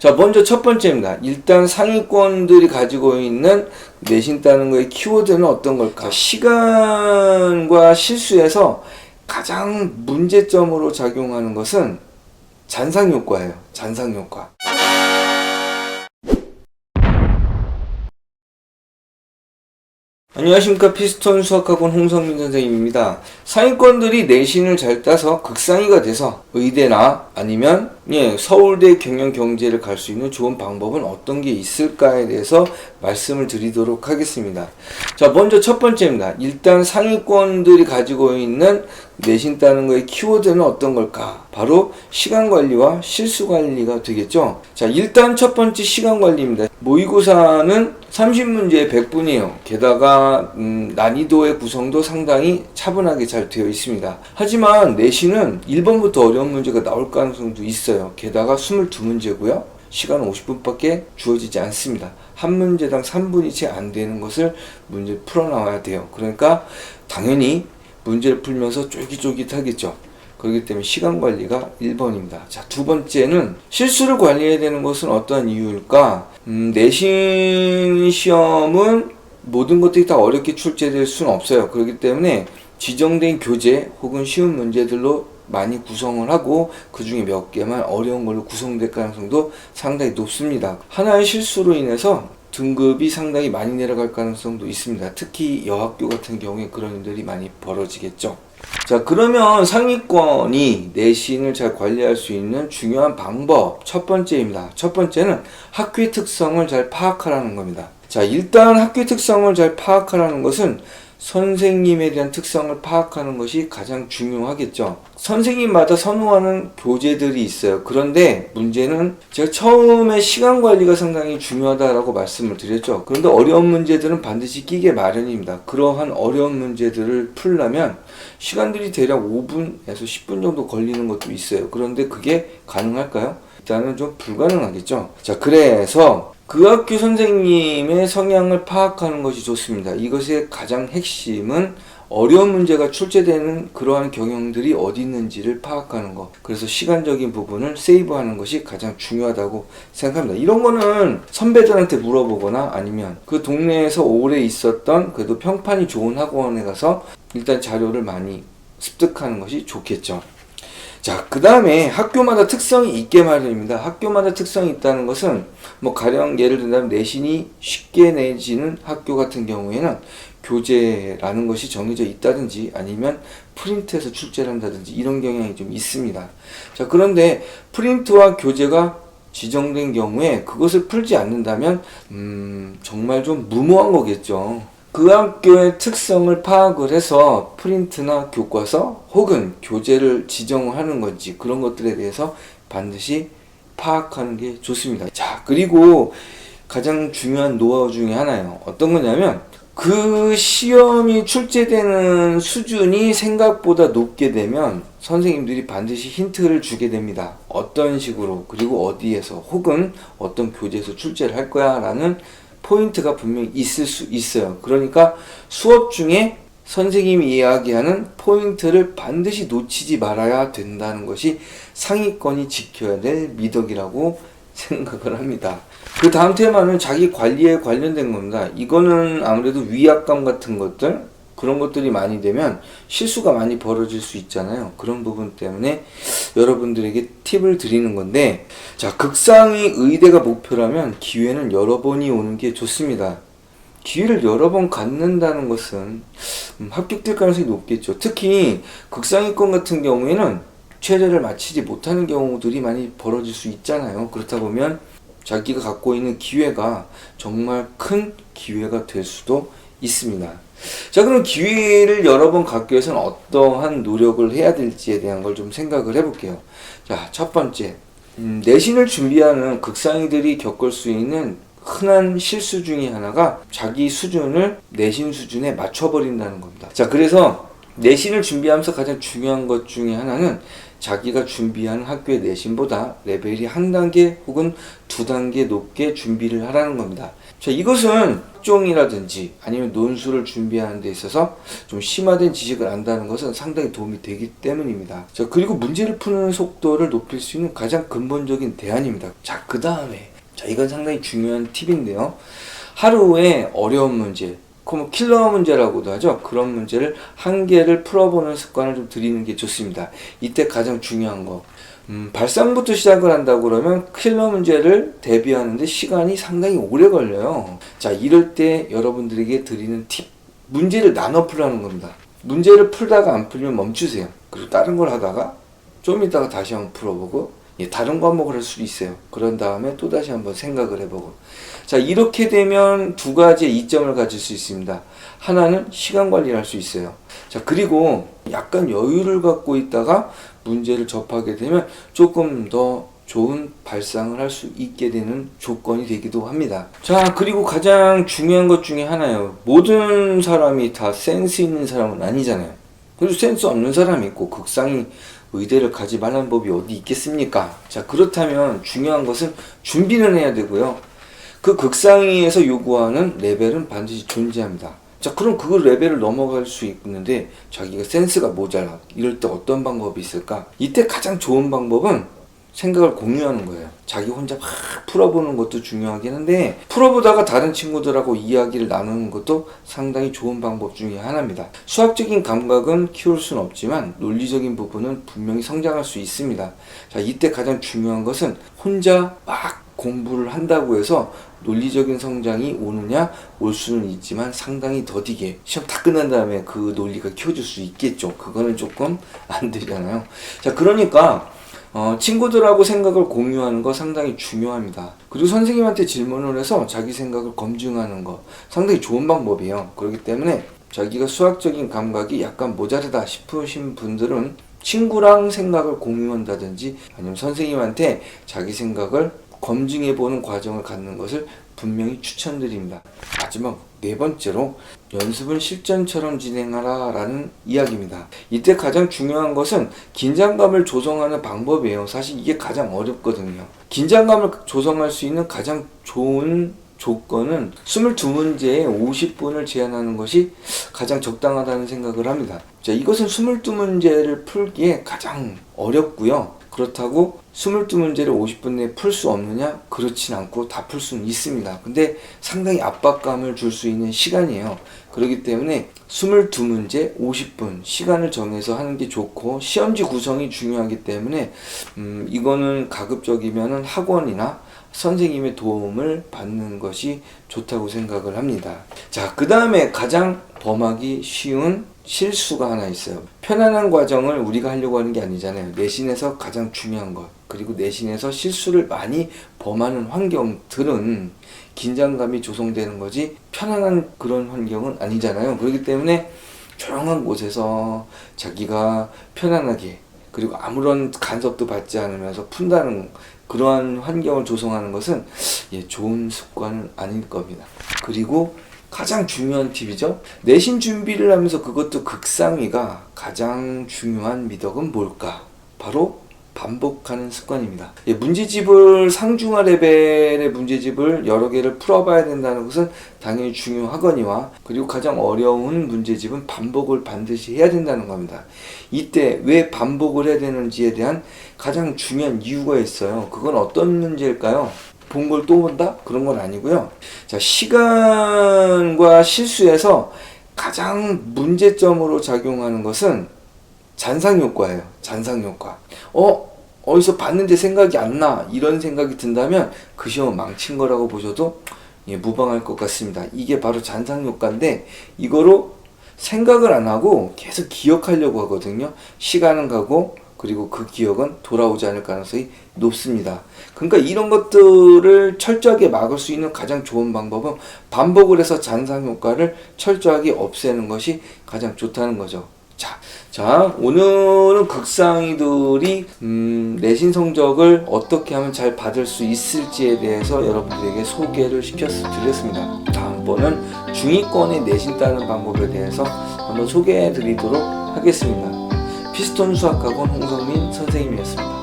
자, 먼저 첫 번째입니다. 일단 상위권들이 가지고 있는 내신 따는 거의 키워드는 어떤 걸까? 자, 시간과 실수에서 가장 문제점으로 작용하는 것은 잔상효과예요. 잔상효과. 안녕하십니까. 피스톤 수학학원 홍성민 선생님입니다. 상위권들이 내신을 잘 따서 극상위가 돼서 의대나 아니면 서울대 경영경제를 갈 수 있는 좋은 방법은 어떤 게 있을까에 대해서 말씀을 드리도록 하겠습니다. 자, 먼저 첫 번째입니다. 일단 상위권들이 가지고 있는 내신 따는 거의 키워드는 어떤 걸까? 바로 시간관리와 실수관리가 되겠죠. 자, 일단 첫 번째 시간관리입니다. 모의고사는 30문제에 100분이에요. 게다가 난이도의 구성도 상당히 차분하게 잘 되어 있습니다. 하지만 내신은 1번부터 어려운 문제가 나올 가능성도 있어요. 게다가 22문제고요. 시간은 50분밖에 주어지지 않습니다. 한 문제당 3분이 채 안 되는 것을 문제를 풀어나와야 돼요. 그러니까 당연히 문제를 풀면서 쫄깃쫄깃하겠죠. 그렇기 때문에 시간 관리가 1번입니다. 자, 두 번째는 실수를 관리해야 되는 것은 어떠한 이유일까? 내신 시험은 모든 것들이 다 어렵게 출제될 수는 없어요. 그렇기 때문에 지정된 교재 혹은 쉬운 문제들로 많이 구성을 하고 그 중에 몇 개만 어려운 걸로 구성될 가능성도 상당히 높습니다. 하나의 실수로 인해서 등급이 상당히 많이 내려갈 가능성도 있습니다. 특히 여학교 같은 경우에 그런 일들이 많이 벌어지겠죠. 자, 그러면 상위권이 내신을 잘 관리할 수 있는 중요한 방법 첫 번째입니다. 첫 번째는 학교의 특성을 잘 파악하라는 겁니다. 자, 일단 학교의 특성을 잘 파악하라는 것은 선생님에 대한 특성을 파악하는 것이 가장 중요하겠죠. 선생님마다 선호하는 교재들이 있어요. 그런데 문제는 제가 처음에 시간 관리가 상당히 중요하다라고 말씀을 드렸죠. 그런데 어려운 문제들은 반드시 끼게 마련입니다. 그러한 어려운 문제들을 풀려면 시간들이 대략 5분에서 10분 정도 걸리는 것도 있어요. 그런데 그게 가능할까요? 일단은 좀 불가능하겠죠. 자, 그래서 그 학교 선생님의 성향을 파악하는 것이 좋습니다. 이것의 가장 핵심은 어려운 문제가 출제되는 그러한 경향들이 어디 있는지를 파악하는 것. 그래서 시간적인 부분을 세이브하는 것이 가장 중요하다고 생각합니다. 이런 거는 선배들한테 물어보거나 아니면 그 동네에서 오래 있었던 그래도 평판이 좋은 학원에 가서 일단 자료를 많이 습득하는 것이 좋겠죠. 자, 그 다음에 학교마다 특성이 있게 마련입니다. 학교마다 특성이 있다는 것은 가령 예를 든다면 내신이 쉽게 내지는 학교 같은 경우에는 교재라는 것이 정해져 있다든지 아니면 프린트해서 출제를 한다든지 이런 경향이 좀 있습니다. 자, 그런데 프린트와 교재가 지정된 경우에 그것을 풀지 않는다면 정말 좀 무모한 거겠죠. 그 학교의 특성을 파악을 해서 프린트나 교과서 혹은 교재를 지정하는 건지 그런 것들에 대해서 반드시 파악하는 게 좋습니다. 자, 그리고 가장 중요한 노하우 중에 하나예요. 어떤 거냐면 그 시험이 출제되는 수준이 생각보다 높게 되면 선생님들이 반드시 힌트를 주게 됩니다. 어떤 식으로 그리고 어디에서 혹은 어떤 교재에서 출제를 할 거야 라는 포인트가 분명히 있을 수 있어요. 그러니까 수업 중에 선생님이 이야기하는 포인트를 반드시 놓치지 말아야 된다는 것이 상위권이 지켜야 될 미덕이라고 생각을 합니다. 그 다음 테마는 자기 관리에 관련된 겁니다. 이거는 아무래도 위압감 같은 것들 그런 것들이 많이 되면 실수가 많이 벌어질 수 있잖아요. 그런 부분 때문에 여러분들에게 팁을 드리는 건데, 자, 극상위 의대가 목표라면 기회는 여러 번이 오는 게 좋습니다. 기회를 여러 번 갖는다는 것은 합격될 가능성이 높겠죠. 특히 극상위권 같은 경우에는 최저를 마치지 못하는 경우들이 많이 벌어질 수 있잖아요. 그렇다 보면 자기가 갖고 있는 기회가 정말 큰 기회가 될 수도 있습니다. 자, 그럼 기회를 여러 번 갖기 위해서는 어떠한 노력을 해야 될지에 대한 걸 좀 생각을 해볼게요. 자, 첫 번째, 내신을 준비하는 극상위들이 겪을 수 있는 흔한 실수 중에 하나가 자기 수준을 내신 수준에 맞춰버린다는 겁니다. 자, 그래서 내신을 준비하면서 가장 중요한 것 중에 하나는 자기가 준비하는 학교의 내신보다 레벨이 한 단계 혹은 두 단계 높게 준비를 하라는 겁니다. 자, 이것은 학종이라든지 아니면 논술을 준비하는 데 있어서 좀 심화된 지식을 안다는 것은 상당히 도움이 되기 때문입니다. 자, 그리고 문제를 푸는 속도를 높일 수 있는 가장 근본적인 대안입니다. 자, 그 다음에, 자, 이건 상당히 중요한 팁인데요. 하루에 어려운 문제, 킬러 문제라고도 하죠. 그런 문제를 한 개를 풀어보는 습관을 좀 들이는 게 좋습니다. 이때 가장 중요한 거, 발상부터 시작을 한다고 그러면 킬러 문제를 대비하는데 시간이 상당히 오래 걸려요. 자, 이럴 때 여러분들에게 드리는 팁, 문제를 나눠 풀라는 겁니다. 문제를 풀다가 안 풀리면 멈추세요. 그리고 다른 걸 하다가 좀 이따가 다시 한번 풀어보고, 다른 과목을 할 수도 있어요. 그런 다음에 또 다시 한번 생각을 해보고. 자, 이렇게 되면 두 가지의 이점을 가질 수 있습니다. 하나는 시간 관리를 할 수 있어요. 자, 그리고 약간 여유를 갖고 있다가 문제를 접하게 되면 조금 더 좋은 발상을 할 수 있게 되는 조건이 되기도 합니다. 자, 그리고 가장 중요한 것 중에 하나예요. 모든 사람이 다 센스 있는 사람은 아니잖아요. 그래서 센스 없는 사람이 있고 극상이 의대를 가지 말라는 법이 어디 있겠습니까? 자, 그렇다면 중요한 것은 준비는 해야 되고요. 그 극상위에서 요구하는 레벨은 반드시 존재합니다. 자, 그럼 그 레벨을 넘어갈 수 있는데 자기가 센스가 모자라. 이럴 때 어떤 방법이 있을까? 이때 가장 좋은 방법은 생각을 공유하는 거예요. 자기 혼자 막 풀어보는 것도 중요하긴 한데 풀어보다가 다른 친구들하고 이야기를 나누는 것도 상당히 좋은 방법 중에 하나입니다. 수학적인 감각은 키울 수는 없지만 논리적인 부분은 분명히 성장할 수 있습니다. 자, 이때 가장 중요한 것은 혼자 막 공부를 한다고 해서 논리적인 성장이 오느냐, 올 수는 있지만 상당히 더디게 시험 다 끝난 다음에 그 논리가 키워질 수 있겠죠. 그거는 조금 안 되잖아요. 자, 그러니까 친구들하고 생각을 공유하는 거 상당히 중요합니다. 그리고 선생님한테 질문을 해서 자기 생각을 검증하는 거 상당히 좋은 방법이에요. 그렇기 때문에 자기가 수학적인 감각이 약간 모자르다 싶으신 분들은 친구랑 생각을 공유한다든지 아니면 선생님한테 자기 생각을 검증해보는 과정을 갖는 것을 분명히 추천드립니다. 마지막 네 번째로 연습은 실전처럼 진행하라 라는 이야기입니다. 이때 가장 중요한 것은 긴장감을 조성하는 방법이에요. 사실 이게 가장 어렵거든요. 긴장감을 조성할 수 있는 가장 좋은 조건은 22문제에 50분을 제한하는 것이 가장 적당하다는 생각을 합니다. 자, 이것은 22문제를 풀기에 가장 어렵고요. 그렇다고 22문제를 50분 내에 풀 수 없느냐? 그렇진 않고 다 풀 수는 있습니다. 근데 상당히 압박감을 줄 수 있는 시간이에요. 그렇기 때문에 22문제 50분 시간을 정해서 하는 게 좋고 시험지 구성이 중요하기 때문에 이거는 가급적이면 학원이나 선생님의 도움을 받는 것이 좋다고 생각을 합니다. 자, 그 다음에 가장 범하기 쉬운 실수가 하나 있어요. 편안한 과정을 우리가 하려고 하는 게 아니잖아요. 내신에서 가장 중요한 것, 그리고 내신에서 실수를 많이 범하는 환경들은 긴장감이 조성되는 거지 편안한 그런 환경은 아니잖아요. 그렇기 때문에 조용한 곳에서 자기가 편안하게 그리고 아무런 간섭도 받지 않으면서 푼다는 그러한 환경을 조성하는 것은 좋은 습관은 아닐 겁니다. 그리고 가장 중요한 팁이죠. 내신 준비를 하면서 그것도 극상위가 가장 중요한 미덕은 뭘까? 바로 반복하는 습관입니다. 문제집을 상중하 레벨의 문제집을 여러 개를 풀어봐야 된다는 것은 당연히 중요하거니와 그리고 가장 어려운 문제집은 반복을 반드시 해야 된다는 겁니다. 이때 왜 반복을 해야 되는지에 대한 가장 중요한 이유가 있어요. 그건 어떤 문제일까요? 본 걸 또 본다? 그런 건 아니고요. 자, 시간과 실수에서 가장 문제점으로 작용하는 것은 잔상효과예요. 잔상효과. 어디서 봤는데 생각이 안 나. 이런 생각이 든다면 그 시험은 망친 거라고 보셔도 무방할 것 같습니다. 이게 바로 잔상효과인데 이거로 생각을 안 하고 계속 기억하려고 하거든요. 시간은 가고 그리고 그 기억은 돌아오지 않을 가능성이 높습니다. 그러니까 이런 것들을 철저하게 막을 수 있는 가장 좋은 방법은 반복을 해서 잔상효과를 철저하게 없애는 것이 가장 좋다는 거죠. 자, 오늘은 극상위들이 내신 성적을 어떻게 하면 잘 받을 수 있을지에 대해서 여러분들에게 소개를 시켜드렸습니다. 다음번은 중위권의 내신 따는 방법에 대해서 한번 소개해 드리도록 하겠습니다. 피스톤 수학학원 홍성민 선생님이었습니다.